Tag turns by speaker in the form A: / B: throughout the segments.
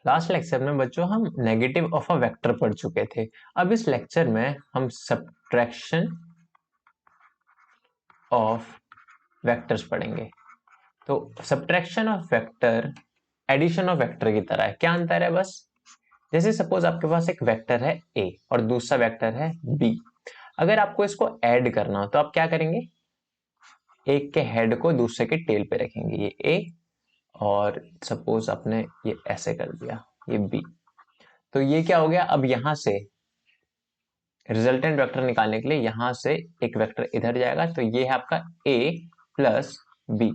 A: Last lecture में बच्चों हम नेगेटिव ऑफ अ वेक्टर पढ़ चुके थे। अब इस लेक्चर में हम सब्ट्रैक्शन ऑफ वेक्टर्स पढ़ेंगे। तो subtraction of vector addition of vector की तरह है। क्या अंतर है? बस जैसे सपोज आपके पास एक वेक्टर है a और दूसरा वेक्टर है b। अगर आपको इसको ऐड करना हो तो आप क्या करेंगे? एक के हेड को दूसरे के टेल पे रखेंगे, ये a, और सपोज आपने ये ऐसे कर दिया, ये b। तो ये क्या हो गया? अब यहां से रिजल्टेंट वेक्टर निकालने के लिए यहां से एक वेक्टर इधर जाएगा, तो ये है आपका a प्लस बी।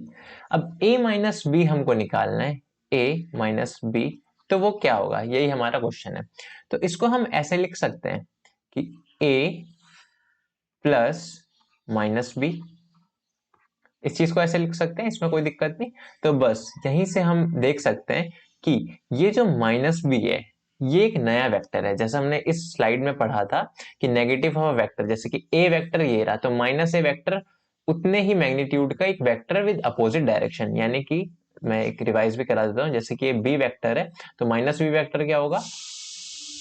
A: अब a माइनस बी हमको निकालना है, a माइनस बी, तो वो क्या होगा? यही हमारा क्वेश्चन है। तो इसको हम ऐसे लिख सकते हैं कि a प्लस माइनस बी, इस चीज को ऐसे लिख सकते हैं, इसमें कोई दिक्कत नहीं। तो बस यहीं से हम देख सकते हैं कि ये जो माइनस बी है ये एक नया वेक्टर है। जैसे हमने इस स्लाइड में पढ़ा था कि नेगेटिव ऑफ वेक्टर, जैसे कि ए वेक्टर ये रहा, तो माइनस ए वेक्टर उतने ही मैग्नीट्यूड का एक वेक्टर विद अपोजिट डायरेक्शन, यानी कि मैं एक रिवाइज भी करा देता हूँ। जैसे कि ये बी वेक्टर है, तो माइनस बी वेक्टर क्या होगा?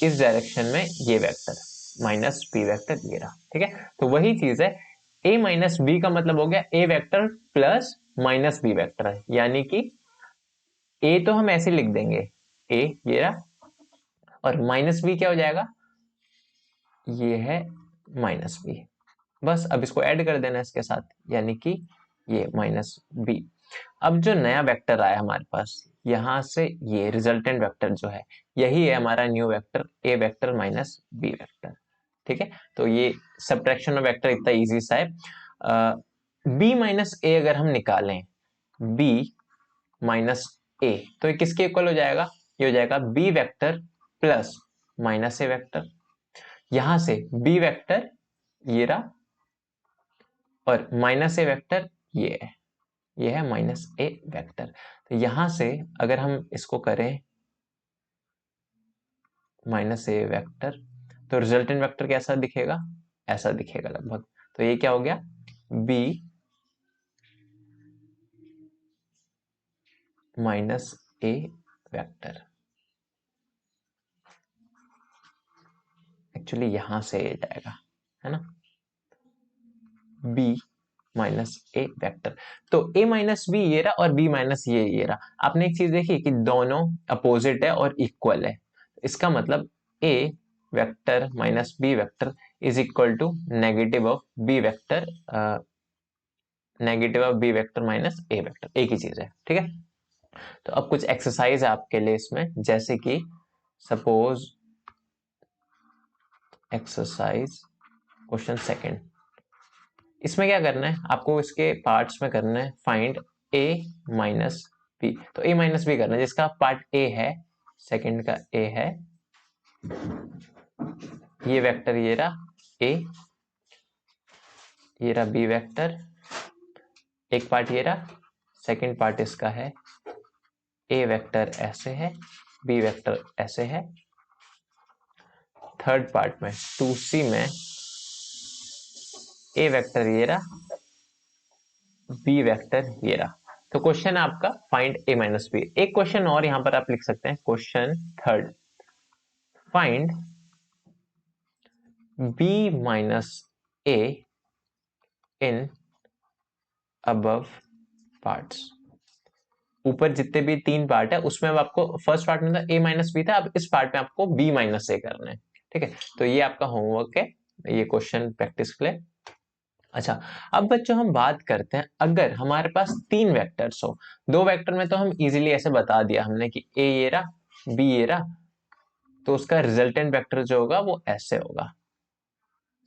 A: इस डायरेक्शन में ये वेक्टर माइनस बी वेक्टर ये रहा। ठीक है, तो वही चीज है, a माइनस बी का मतलब हो गया a vector plus minus B vector, यानी कि a तो हम ऐसे लिख देंगे, a ये रहा, और माइनस बी क्या हो जाएगा? ये है माइनस बी। बस अब इसको ऐड कर देना इसके साथ, यानी कि ये माइनस बी। अब जो नया वेक्टर आया हमारे पास, यहां से ये रिजल्टेंट वेक्टर जो है, यही है हमारा new vector a vector minus B vector. ठीक है, तो ये सब्ट्रैक्शन ऑफ वेक्टर इतना इजी सा है। b माइनस ए अगर हम निकालें, b माइनस ए, तो ये किसके इक्वल हो जाएगा? ये हो जाएगा b vector plus minus A vector. यहां से b वेक्टर ये रहा, और माइनस ए वेक्टर ये है माइनस ए वेक्टर। तो यहां से अगर हम इसको करें माइनस ए वेक्टर, तो रिजल्टेंट वेक्टर कैसा दिखेगा? ऐसा दिखेगा लगभग। तो ये क्या हो गया? b minus A vector. Actually यहां से ये जाएगा, है ना, b माइनस ए वेक्टर। तो a माइनस बी ये रहा, और b माइनस ये रहा। आपने एक चीज देखी कि दोनों अपोजिट है और इक्वल है। इसका मतलब a vector minus B vector is equal to negative of B vector, negative of B vector minus A vector, एक ही चीज है। ठीक है, तो अब कुछ एक्सरसाइज है आपके लिए इसमें, जैसे कि सपोज एक्सरसाइज क्वेश्चन सेकंड। इसमें क्या करना है आपको? इसके पार्ट्स में करना है फाइंड a माइनस बी। तो a माइनस बी करना है, जिसका पार्ट a है, सेकंड का a है, ये वेक्टर ये रहा a, ये रहा b वेक्टर, एक पार्ट ये रहा, सेकंड पार्ट इसका है, a वेक्टर ऐसे है, b वेक्टर ऐसे है। थर्ड पार्ट में 2c में a वेक्टर ये रहा, b वेक्टर ये रहा। तो क्वेश्चन है आपका फाइंड a माइनस बी। एक क्वेश्चन और यहां पर आप लिख सकते हैं, question third, find b minus a in above parts. ऊपर जितने भी तीन पार्ट है उसमें अब आपको फर्स्ट पार्ट में था a माइनस बी था, अब इस पार्ट में आपको b माइनस ए करना है। ठीक है, तो ये आपका होमवर्क है, ये क्वेश्चन प्रैक्टिस के लिए। अच्छा, अब बच्चों हम बात करते हैं, अगर हमारे पास तीन वेक्टर्स हो, दो वेक्टर में तो हम इजीली ऐसे बता दिया हमने कि a ये रहा, b ये रहा, तो उसका रिजल्टेंट वेक्टर जो होगा वो ऐसे होगा,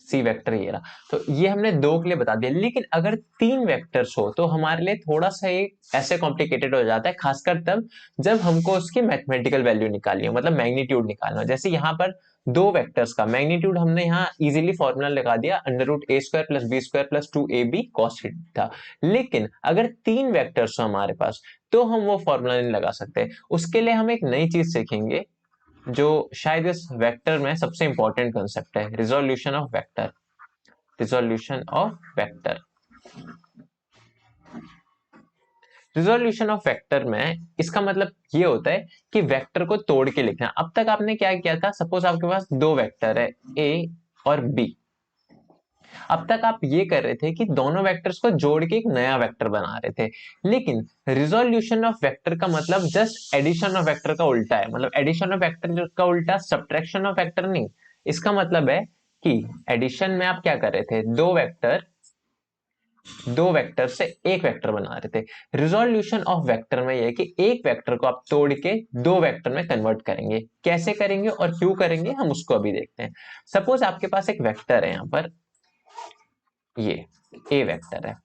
A: सी वेक्टर ये रहा। तो ये हमने दो के लिए बता दिया, लेकिन अगर तीन वेक्टर्स हो तो हमारे लिए थोड़ा सा ये ऐसे कॉम्प्लिकेटेड हो जाता है, खासकर तब जब हमको उसकी मैथमेटिकल वैल्यू निकालनी हो, मतलब मैग्नीट्यूड निकालना हो। जैसे यहाँ पर दो वेक्टर्स का मैग्नीट्यूड हमने यहाँ इजीली फॉर्मूला लगा दिया, under root A square plus B square plus 2ab cos theta. लेकिन अगर तीन वेक्टर्स हो हमारे पास तो हम वो फॉर्मूला नहीं लगा सकते। उसके लिए हम एक नई चीज सीखेंगे, जो शायद इस वेक्टर में सबसे इंपॉर्टेंट कंसेप्ट है, resolution of vector. Resolution of vector resolution of vector में इसका मतलब ये होता है कि वेक्टर को तोड़ के लिखना। अब तक आपने क्या किया था, सपोज आपके पास दो वेक्टर है ए और बी। अब तक आप ये कर रहे थे कि दोनों वेक्टर्स को जोड़ के एक नया वेक्टर बना रहे थे, लेकिन रिजोल्यूशन ऑफ वेक्टर का मतलब जस्ट एडिशन ऑफ वेक्टर का उल्टा है। मतलब एडिशन ऑफ वेक्टर का उल्टा सब्ट्रैक्शन ऑफ वेक्टर नहीं। इसका मतलब है कि एडिशन में आप क्या कर रहे थे, दो वेक्टर से एक वेक्टर बना रहे थे। रिजोल्यूशन ऑफ वेक्टर में यह है कि एक वेक्टर को आप तोड़ के दो वेक्टर में कन्वर्ट करेंगे। कैसे करेंगे और क्यों करेंगे हम उसको अभी देखते हैं। सपोज आपके पास एक वेक्टर है, यहां पर ये ए वेक्टर है।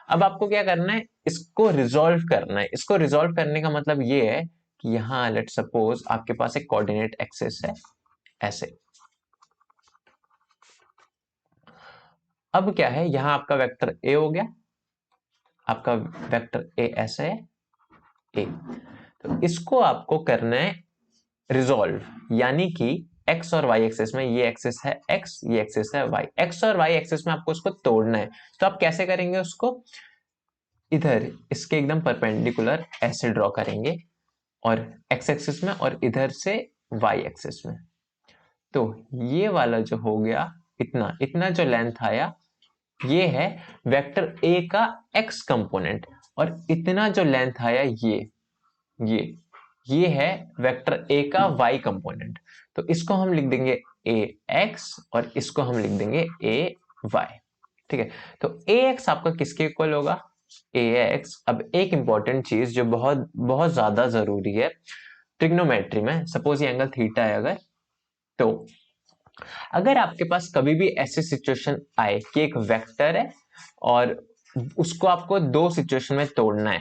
A: अब आपको क्या करना है, इसको रिजोल्व करना है। इसको रिजोल्व करने का मतलब ये है कि यहां लेट सपोज आपके पास एक कोऑर्डिनेट एक्सिस है ऐसे। अब क्या है, यहां आपका वेक्टर ए हो गया, आपका वेक्टर ए ऐसे है ए। तो इसको आपको करना है रिजोल्व, यानी कि एक्स और वाई एक्सिस में, ये एक्सिस है एक्स, ये एक्सिस है वाई, एक्स और वाई एक्सिस में आपको उसको तोड़ना है। तो आप कैसे करेंगे उसको, इधर इसके एकदम परपेंडिकुलर ऐसे ड्रॉ करेंगे और एक्स एक्सिस में, और इधर से वाई एक्सिस में। तो ये वाला जो हो गया, इतना इतना जो लेंथ आया, ये है वेक्टर ए का एक्स कंपोनेंट। और इतना जो लेंथ आया ये ये है वेक्टर ए का वाई कंपोनेंट। तो इसको हम लिख देंगे ए एक्स और इसको हम लिख देंगे ए वाई। ठीक है, तो ए एक्स आपका किसके इक्वल होगा, ए एक्स। अब एक इंपॉर्टेंट चीज जो बहुत बहुत ज्यादा जरूरी है ट्रिग्नोमेट्री में, सपोज ये एंगल थीटा है अगर, तो अगर आपके पास कभी भी ऐसी सिचुएशन आए कि एक वेक्टर है और उसको आपको दो सिचुएशन में तोड़ना है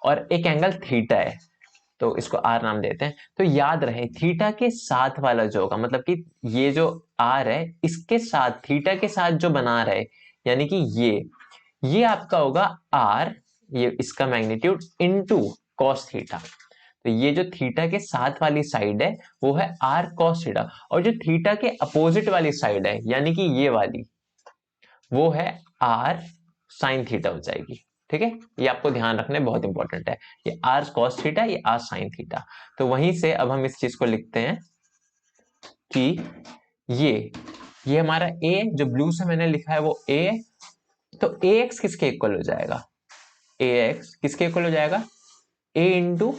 A: और एक एंगल थीटा है, तो इसको आर नाम देते हैं। तो याद रहे थीटा के साथ वाला जो होगा, मतलब कि ये जो आर है इसके साथ थीटा के साथ जो बना रहे, यानी कि ये आपका होगा आर, ये इसका मैग्नीट्यूड इनटू कॉस थीटा। तो ये जो थीटा के साथ वाली साइड है वो है आर कॉस थीटा, और जो थीटा के अपोजिट वाली साइड है यानी कि ये वाली, वो है आर साइन थीटा हो जाएगी। ठीक है, ये आपको ध्यान रखना है, बहुत इंपॉर्टेंट है। ये आर कॉस थीटा, ये आर साइन थीटा। तो वहीं से अब हम इस चीज को लिखते हैं कि ये हमारा ए, जो ब्लू से मैंने लिखा है वो ए है। तो ए एक्स किसके इक्वल हो जाएगा, ए एक्स किसके इक्वल हो जाएगा, ए इंटू,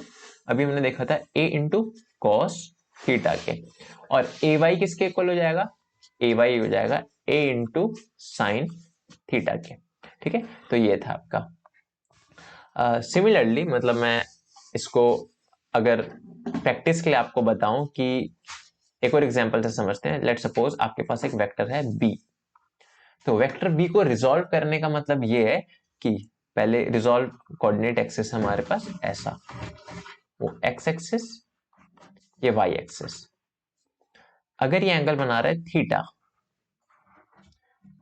A: अभी हमने देखा था ए इंटू कॉस थीटा के। और ए वाई किसके इक्वल हो जाएगा, ए वाई हो जाएगा ए इंटू साइन थीटा के। ठीक है, तो ये था आपका। सिमिलरली मतलब मैं इसको अगर प्रैक्टिस के लिए आपको बताऊं कि एक और एग्जांपल से समझते हैं। लेट सपोज आपके पास एक वेक्टर है बी। तो वेक्टर बी को रिजोल्व करने का मतलब ये है कि पहले रिजोल्व कोऑर्डिनेट एक्सिस हमारे पास ऐसा, वो एक्स एक्सिस, ये वाई एक्सिस। अगर ये एंगल बना रहा है थीटा,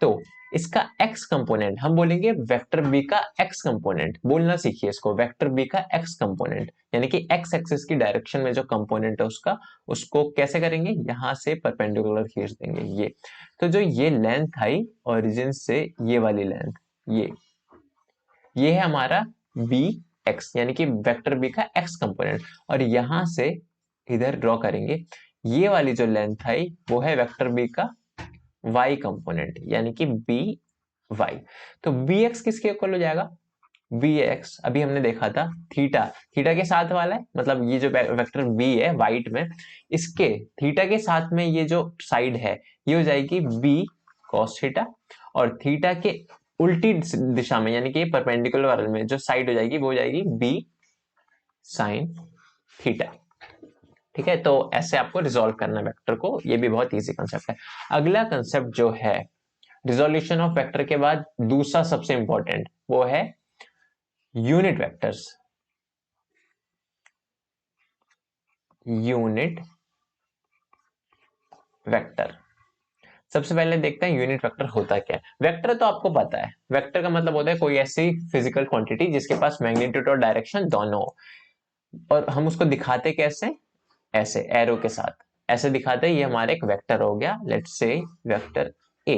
A: तो इसका एक्स कंपोनेंट हम बोलेंगे वेक्टर बी का एक्स कंपोनेंट। बोलना सीखिए इसको, वेक्टर बी का एक्स कंपोनेंट, यानी कि एक्स एक्सिस की डायरेक्शन में जो कंपोनेंट है उसका, उसको कैसे करेंगे, यहां से परपेंडिकुलर खींच देंगे ये। तो जो ये लेंथ आई ओरिजिन से, ये वाली लेंथ, ये है हमारा बी एक्स, यानी कि वेक्टर बी का एक्स कंपोनेंट। और यहां से इधर ड्रॉ करेंगे, ये वाली जो लेंथ आई वो है वेक्टर बी का y कंपोनेंट, यानी कि बी वाई। तो बी एक्स किसके इक्वल हो जाएगा, बी एक्स अभी हमने देखा था थीटा, थीटा के साथ वाला है, मतलब ये जो वेक्टर बी है वाइट में, इसके थीटा के साथ में ये जो साइड है ये हो जाएगी बी कॉस थीटा, और थीटा के उल्टी दिशा में यानी कि परपेंडिकुलर वाले में जो साइड हो जाएगी वो हो जाएगी बी साइन थीटा। ठीक है, तो ऐसे आपको रिजोल्व करना है वेक्टर को, ये भी बहुत इजी कंसेप्ट है। अगला कंसेप्ट जो है रिजोल्यूशन ऑफ वेक्टर के बाद दूसरा सबसे इंपॉर्टेंट, वो है यूनिट वेक्टर्स। यूनिट वेक्टर, सबसे पहले देखते हैं यूनिट वेक्टर होता क्या है। वेक्टर तो आपको पता है, वेक्टर का मतलब होता है कोई ऐसी फिजिकल क्वांटिटी जिसके पास मैग्नीट्यूड और डायरेक्शन दोनों हो, और हम उसको दिखाते कैसे, ऐसे एरो के साथ ऐसे दिखाते हैं। ये हमारा एक वेक्टर हो गया, लेट्स से वेक्टर ए।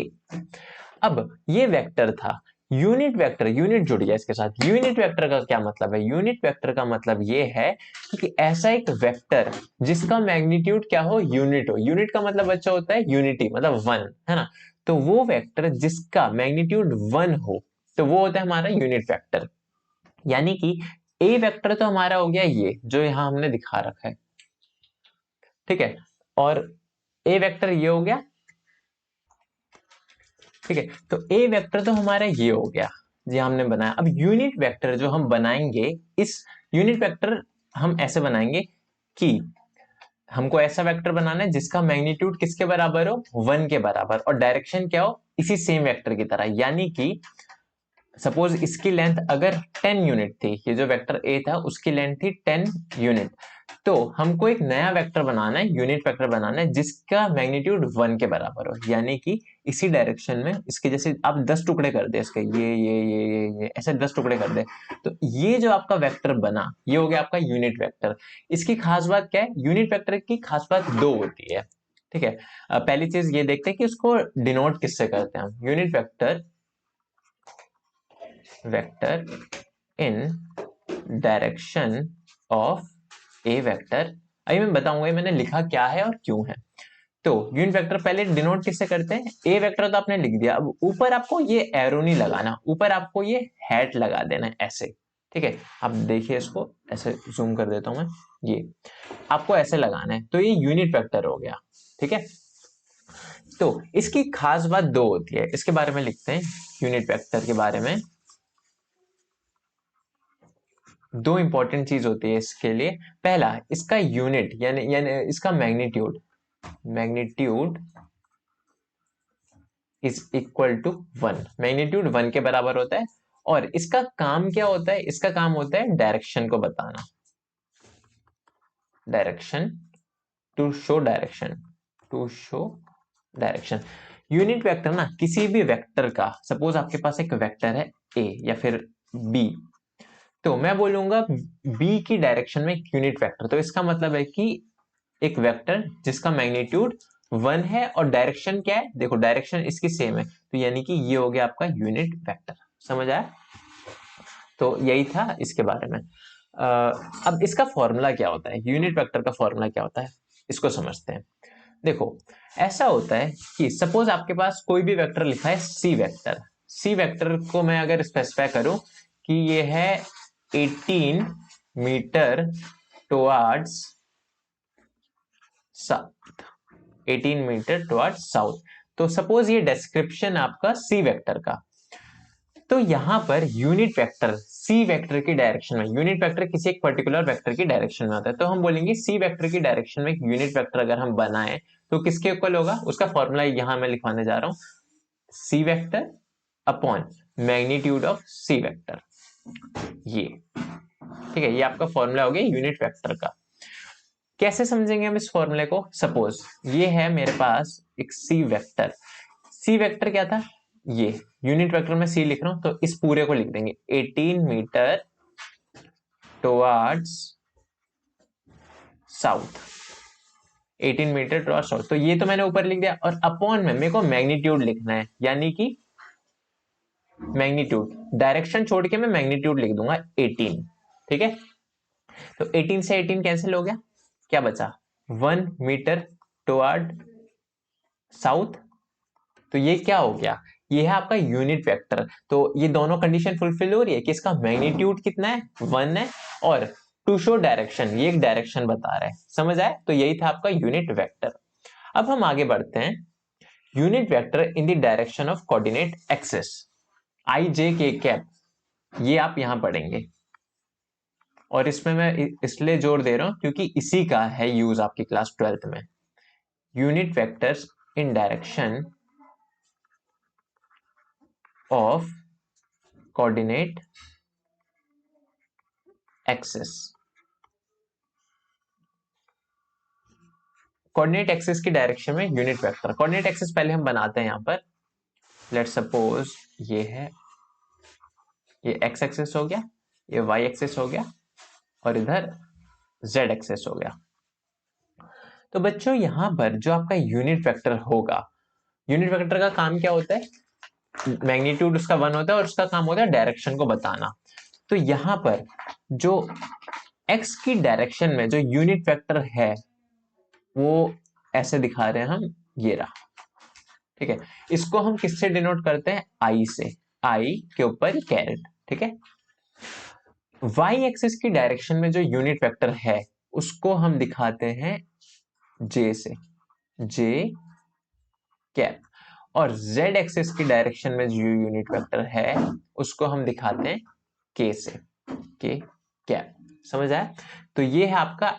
A: अब ये वेक्टर था, यूनिट वेक्टर, यूनिट जुड़ गया इसके साथ। यूनिट वेक्टर का क्या मतलब है? यूनिट वेक्टर का मतलब ये है कि ऐसा एक वेक्टर जिसका मैग्नीट्यूड क्या हो, यूनिट हो। यूनिट का मतलब बच्चा होता है यूनिटी, मतलब वन, है ना। तो वो वेक्टर जिसका मैग्नीट्यूड वन हो, तो वो होता है हमारा यूनिट वेक्टर। यानी कि ए वेक्टर तो हमारा हो गया ये जो यहां हमने दिखा रखा है, ठीक है। और ए वेक्टर ये हो गया, ठीक है। तो ए वेक्टर तो हमारा ये हो गया जी, हमने बनाया। अब यूनिट वेक्टर जो हम बनाएंगे, इस यूनिट वेक्टर हम ऐसे बनाएंगे कि हमको ऐसा वेक्टर बनाना है जिसका मैग्नीट्यूड किसके बराबर हो, वन के बराबर, और डायरेक्शन क्या हो, इसी सेम वेक्टर की तरह। यानी कि सपोज इसकी लेंथ अगर 10 यूनिट थी, ये जो वेक्टर ए था उसकी लेंथ थी 10 यूनिट, तो हमको एक नया वेक्टर बनाना है, यूनिट वेक्टर बनाना है जिसका मैग्नीट्यूड 1 के बराबर हो। यानी कि इसी डायरेक्शन में इसके जैसे आप 10 टुकड़े कर दे इसके, ये ऐसे 10 टुकड़े कर दे, तो ये जो आपका वेक्टर बना ये हो गया आपका यूनिट वेक्टर। इसकी खास बात क्या है? यूनिट वेक्टर की खास बात दो होती है, ठीक है। पहली चीज ये देखते हैं कि उसको डिनोट किससे करते हैं हम। Unit vector in direction of A vector. अभी मैं बताऊंगा मैंने लिखा क्या है और क्यों है। तो यूनिट वेक्टर पहले डिनोट किससे करते हैं? ए वेक्टर तो आपने लिख दिया, अब ऊपर आपको ये एरो नहीं लगाना, ऊपर आपको ये हैट लगा देना है ऐसे, ठीक है। अब देखिए इसको ऐसे जूम कर देता हूं मैं, ये आपको ऐसे लगाना है, तो ये यूनिट वेक्टर हो गया, ठीक है। तो इसकी खास बात दो होती है, इसके बारे में लिखते हैं। यूनिट वेक्टर के बारे में दो इंपॉर्टेंट चीज होती है इसके लिए। पहला, इसका यूनिट यानी इसका magnitude, magnitude is equal to one, magnitude one के बराबर होता है। और इसका काम क्या होता है? इसका काम होता है डायरेक्शन को बताना, direction, to show direction, to show direction. Unit vector ना किसी भी वेक्टर का, सपोज आपके पास एक वेक्टर है ए या फिर बी, तो मैं बोलूंगा बी की डायरेक्शन में एक यूनिट वेक्टर, तो इसका मतलब है कि एक वेक्टर जिसका मैग्नीट्यूड वन है और डायरेक्शन क्या है, देखो डायरेक्शन इसकी सेम है, तो यानी कि ये हो गया आपका यूनिट वेक्टर। समझ आया? तो यही था इसके बारे में। अब इसका फॉर्मूला क्या होता है, यूनिट वेक्टर का फॉर्मूला क्या होता है, इसको समझते हैं। देखो ऐसा होता है कि सपोज आपके पास कोई भी वेक्टर लिखा है सी वेक्टर, सी वेक्टर को मैं अगर स्पेसिफाई करूं कि ये है 18 metre towards south, 18 metre towards south, तो सपोज ये डिस्क्रिप्शन आपका सी वेक्टर का। तो यहां पर यूनिट वेक्टर सी वेक्टर की डायरेक्शन में, यूनिट वेक्टर किसी एक पर्टिकुलर वेक्टर की डायरेक्शन में आता है, तो हम बोलेंगे सी वेक्टर की डायरेक्शन में एक यूनिट वेक्टर अगर हम बनाएं तो किसके इक्वल होगा? उसका फॉर्मूला यहां मैं लिखवाने जा रहा हूं, C vector upon magnitude of C vector, ये, ठीक है। ये आपका फॉर्मूला हो गया यूनिट वेक्टर का। कैसे समझेंगे हम इस फॉर्मूले को? सपोज ये है मेरे पास एक सी वेक्टर, सी वेक्टर क्या था, ये यूनिट वेक्टर में सी लिख रहा हूं तो इस पूरे को लिख देंगे 18 metre towards south, 18 metre towards south, तो ये तो मैंने ऊपर लिख दिया। और अपॉन में मेरे को मैग्नीट्यूड लिखना है, यानी कि मैग्नीट्यूड, डायरेक्शन छोड़ के मैं मैग्नीट्यूड लिख दूंगा 18, ठीक है। तो 18 से 18 कैंसिल हो गया, क्या बचा? 1 मीटर टुवर्ड साउथ, तो ये क्या हो गया? ये है आपका यूनिट वेक्टर। तो ये दोनों कंडीशन फुलफिल हो रही है कि इसका मैग्नीट्यूड कितना है, 1 है, और टू शो डायरेक्शन, ये एक डायरेक्शन बता रहा है। समझ आए? तो यही था आपका यूनिट वेक्टर। अब हम आगे बढ़ते हैं। Unit vector in the direction of coordinate axis, I J K cap, ये आप यहां पढ़ेंगे। और इसमें मैं इसलिए जोर दे रहा हूं क्योंकि इसी का है यूज आपकी क्लास 12th में। Unit vectors in direction of coordinate axis, coordinate axis की डायरेक्शन में यूनिट वेक्टर। कोऑर्डिनेट एक्सिस पहले हम बनाते हैं यहां पर, लेट सपोज ये है, ये एक्स एक्सिस हो गया, ये वाई एक्सिस हो गया, और इधर जेड एक्सिस हो गया। तो बच्चों यहां पर जो आपका यूनिट वेक्टर होगा, यूनिट वेक्टर का काम क्या होता है? मैग्नीट्यूड उसका 1 होता है और उसका काम होता है डायरेक्शन को बताना। तो यहां पर जो x की डायरेक्शन में जो यूनिट वेक्टर है वो ऐसे दिखा रहे हैं हम, ये रहा। ठीक है, इसको हम किससे डिनोट करते हैं? आई से, आई के ऊपर कैरेट। ठीक है, y एक्सिस की डायरेक्शन में जो यूनिट वेक्टर है उसको हम दिखाते हैं j से, j कैप। और z एक्सिस की डायरेक्शन में जो यूनिट वेक्टर है उसको हम दिखाते हैं k से, k कैप। समझ आया? तो ये है आपका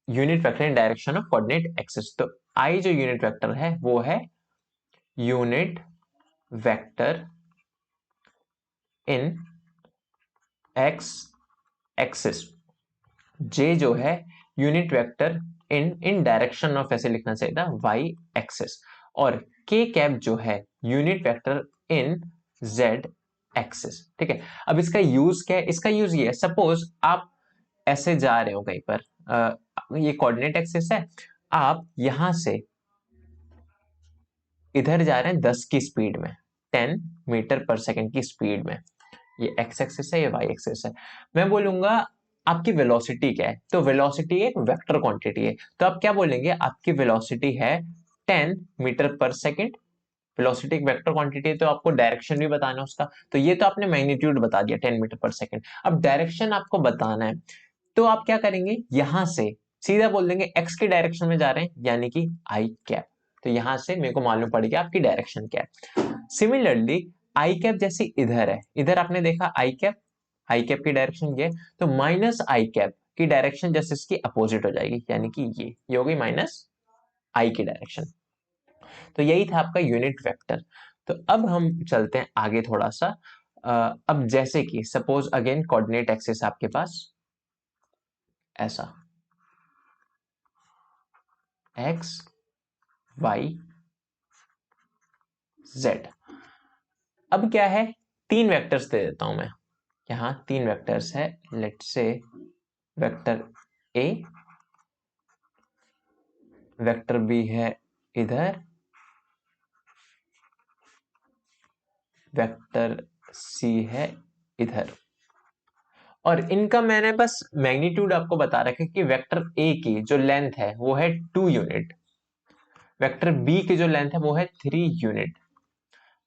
A: unit vector in direction of coordinate axis. तो I जो यूनिट वेक्टर है वो है यूनिट वेक्टर इन x एक्सिस। J जो है unit vector in direction of, ऐसे लिखना चाहिए था, y एक्सिस। और k कैप जो है यूनिट वेक्टर इन z एक्सिस। ठीक है, अब इसका यूज क्या है? इसका यूज ये है, सपोज आप ऐसे जा रहे हो कहीं पर, ये कोऑर्डिनेट एक्सिस है, आप यहां से इधर जा रहे हैं 10 की स्पीड में, 10 मीटर पर सेकंड की स्पीड में। ये x एक्सिस है, ये y एक्सिस है। मैं बोलूंगा आपकी वेलोसिटी क्या है? तो वेलोसिटी एक वेक्टर क्वांटिटी है, तो आप क्या बोलेंगे? आपकी वेलोसिटी है 10 मीटर पर सेकंड। वेलोसिटी एक वेक्टर क्वांटिटी है तो आपको डायरेक्शन भी बताना है उसका। तो ये तो आपने मैग्नीट्यूड बता दिया 10 मीटर पर सेकंड। अब डायरेक्शन आपको बताना है, तो आप क्या करेंगे? यहां से सीधा बोल देंगे x की डायरेक्शन में जा रहे हैं, यानी कि आई कैप। तो यहां से मेरे को मालूम पड़ गया आपकी डायरेक्शन क्या है। सिमिलरली आई कैप जैसी इधर है, इधर आपने देखा आई कैप की डायरेक्शन ये है, तो माइनस आई कैप की डायरेक्शन जैसे इसकी अपोजिट हो जाएगी, यानी कि ये हो गई माइनस आई की डायरेक्शन। तो यही था आपका यूनिट वेक्टर। तो अब हम चलते हैं आगे थोड़ा सा। अब जैसे कि सपोज अगेन कोऑर्डिनेट एक्सिस आपके पास ऐसा x y z। अब क्या है? 3 वेक्टर्स दे देता हूं मैं, यहां 3 वेक्टर्स है। Let's say vector a, vector b है इधर, वेक्टर c है इधर। और इनका मैंने बस मैग्नीट्यूड आपको बता रखा है कि वेक्टर a की जो लेंथ है वो है 2 यूनिट, वेक्टर b की जो लेंथ है वो है 3 यूनिट,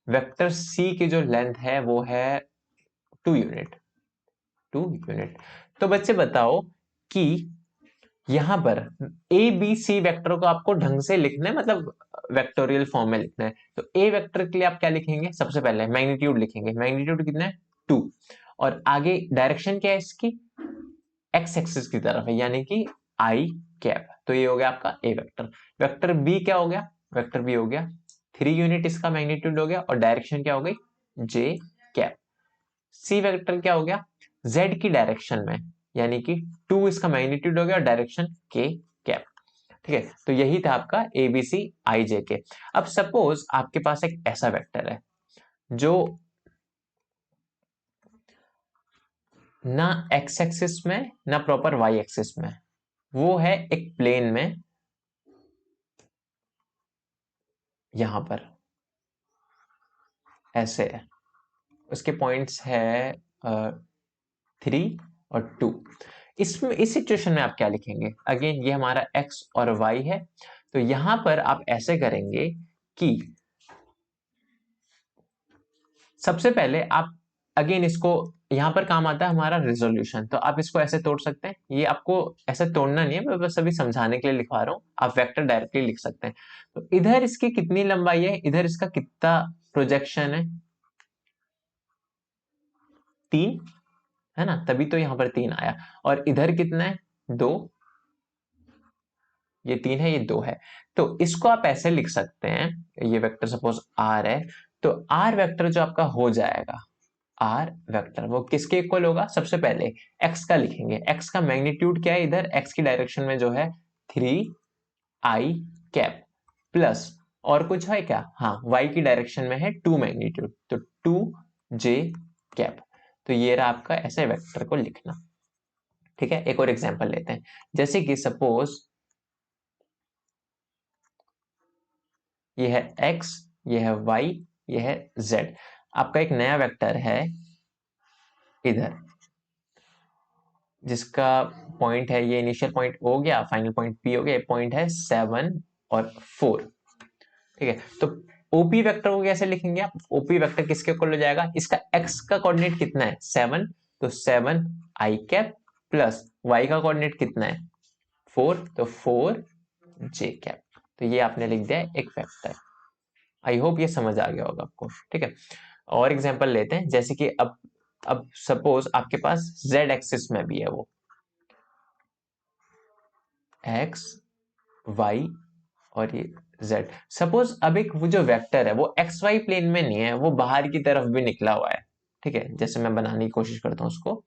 A: वेक्टर c की जो लेंथ है वो है 2 यूनिट, 2 यूनिट। तो बच्चे बताओ कि यहां पर ए बी सी वेक्टर को आपको ढंग से लिखना है, मतलब वेक्टोरियल फॉर्म में लिखना है। तो ए वेक्टर के लिए आप क्या लिखेंगे? सबसे पहले मैग्नीट्यूड लिखेंगे, मैग्नीट्यूड कितना है? 2। और आगे डायरेक्शन क्या है इसकी? एक्स एक्सिस की तरफ है, यानी कि आई कैप। तो ये हो गया आपका ए वेक्टर। वेक्टर बी क्या हो गया? वेक्टर बी हो गया 3 यूनिट, इसका मैग्नीट्यूड हो गया, और डायरेक्शन क्या हो गई? जे कैप। सी वेक्टर क्या हो गया? जेड की डायरेक्शन में, यानी कि 2 इसका मैग्नीट्यूड हो गया और डायरेक्शन के कैप। ठीक है, तो यही था आपका A B C I J के। अब सपोज आपके पास एक ऐसा वेक्टर है जो ना एक्स एक्सिस में ना प्रॉपर वाई एक्सिस में, वो है एक प्लेन में यहां पर ऐसे है, उसके पॉइंट्स है 3 और 2। इसमें इस सिचुएशन में आप क्या लिखेंगे? अगेन ये हमारा x और y है, तो यहां पर आप ऐसे करेंगे कि सबसे पहले आप अगेन इसको, यहां पर काम आता है हमारा रेजोल्यूशन, तो आप इसको ऐसे तोड़ सकते हैं। ये आपको ऐसे तोड़ना नहीं है, मैं बस अभी समझाने के लिए लिखवा रहा हूं, आप वेक्टर डायरेक्टली लिख सकते हैं। तो इधर इसकी कितनी लंबाई है, इधर इसका कितना प्रोजेक्शन है? 3 है ना, तभी तो यहां पर 3 आया। और इधर कितना है? 2। ये 3 है, ये 2 है। तो इसको आप ऐसे लिख सकते हैं, ये वेक्टर सपोज r है, तो r वेक्टर जो आपका हो जाएगा, r वेक्टर वो किसके इक्वल होगा? सबसे पहले x का लिखेंगे, x का मैग्नीट्यूड क्या है? इधर x की डायरेक्शन में जो है 3i कैप, प्लस और कुछ है क्या? हाँ, y की डायरेक्शन में है 2 मैग्नीट्यूड, तो 2j कैप। तो ये रहा आपका ऐसे वेक्टर को लिखना। ठीक है, एक और एग्जांपल लेते हैं, जैसे कि सपोज ये है x, ये है y, ये है z। आपका एक नया वेक्टर है इधर, जिसका पॉइंट है, ये इनिशियल पॉइंट ओ गया, फाइनल पॉइंट पी हो गया, पॉइंट है 7 और 4। ठीक है, तो ओपी वेक्टर को कैसे लिखेंगे आप? ओपी वेक्टर किसके इक्वल हो जाएगा? इसका एक्स का कोऑर्डिनेट कितना है? 7, तो 7 आई कैप प्लस वाई का कोऑर्डिनेट कितना है? 4, तो 4 जे कैप। तो ये आपने लिख दिया एक वेक्टर। आई होप ये समझ आ गया होगा आपको। ठीक है, और एग्जांपल लेते हैं, जैसे कि अब सपोज आपके पास z एक्सिस में भी है वो x y और ये z। सपोज अब एक वो जो वेक्टर है वो एक्स वाई प्लेन में नहीं है, वो बाहर की तरफ भी निकला हुआ है। ठीक है, जैसे मैं बनाने की कोशिश करता हूं उसको,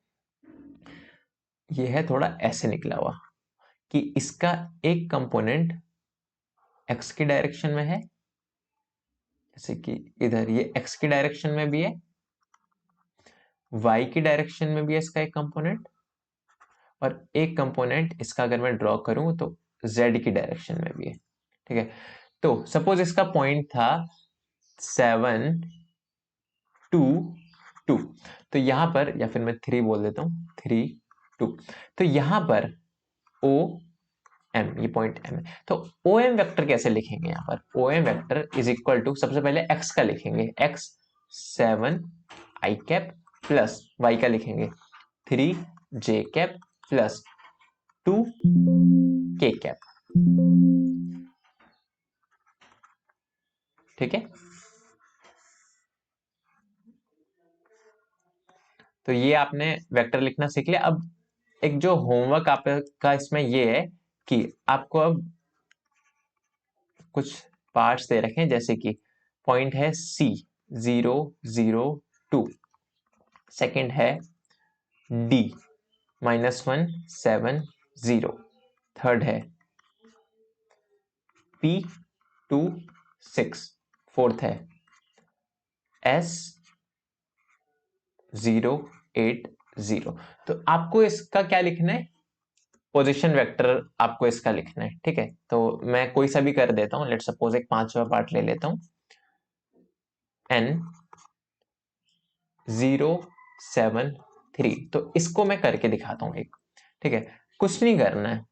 A: ये है थोड़ा ऐसे निकला हुआ कि इसका एक कंपोनेंट एक्स की डायरेक्शन में है, जैसे कि इधर ये एक्स की डायरेक्शन में भी है, वाई की डायरेक्शन में भी है इसका एक कंपोनेंट, और एक कंपोनेंट इसका अगर मैं ड्रॉ करूं तो z की डायरेक्शन में भी है। ठीक है, तो सपोज इसका पॉइंट था 7 2 2, तो यहां पर, या फिर मैं 3 बोल देता हूं, 3 2, तो यहां पर ओ एम, ये पॉइंट एम है, तो ओ एम वेक्टर कैसे लिखेंगे? यहाँ पर O M vector is equal to, सबसे पहले एक्स का लिखेंगे, X 7 I cap plus Y का लिखेंगे 3 जे कैप प्लस 2 के कैप। ठीक है, तो ये आपने वेक्टर लिखना सीख लिया। अब एक जो होमवर्क आपका इसमें ये है कि आपको अब कुछ पार्ट्स दे रखे हैं, जैसे कि पॉइंट है C 0 0 2, सेकंड है D -1 7 0, थर्ड है P 2 6, फोर्थ है S 0 8 0। तो आपको इसका क्या लिखना है? पोजीशन वेक्टर आपको इसका लिखना है। ठीक है, तो मैं कोई सा भी कर देता हूं, लेट सपोज एक 5वां पार्ट ले लेता हूं, n 0 7 3, तो इसको मैं करके दिखाता हूं एक। ठीक है, कुछ नहीं करना है,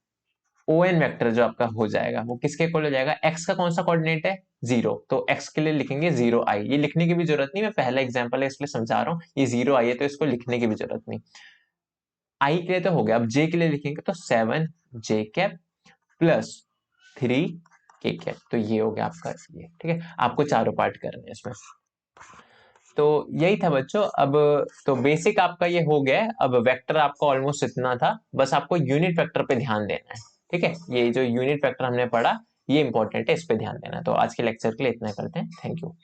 A: ओ एन वेक्टर जो आपका हो जाएगा वो किसके इक्वल हो जाएगा? एक्स का कौन सा कोऑर्डिनेट है? 0, तो एक्स के लिए लिखेंगे 0 आई। ये लिखने की भी जरूरत नहीं, मैं पहला एग्जांपल है इसलिए समझा रहा हूँ, ये 0 आई है तो इसको लिखने की भी जरूरत नहीं। आई के लिए तो हो गया, अब जे के लिए लिखेंगे तो 7 जे कैप प्लस 3 के कैप। तो ये हो गया आपका ये। ठीक है, आपको चारों पार्ट करने हैं इसमें। तो यही था बच्चों। अब तो बेसिक आपका ये हो गया है। अब वेक्टर आपका ऑलमोस्ट इतना था, बस आपको यूनिट वेक्टर पे ध्यान देना है। ठीक है, ये जो यूनिट वेक्टर हमने पढ़ा ये इंपॉर्टेंट है, इस पे ध्यान देना है। तो आज के लेक्चर के लिए इतना करते हैं। Thank you.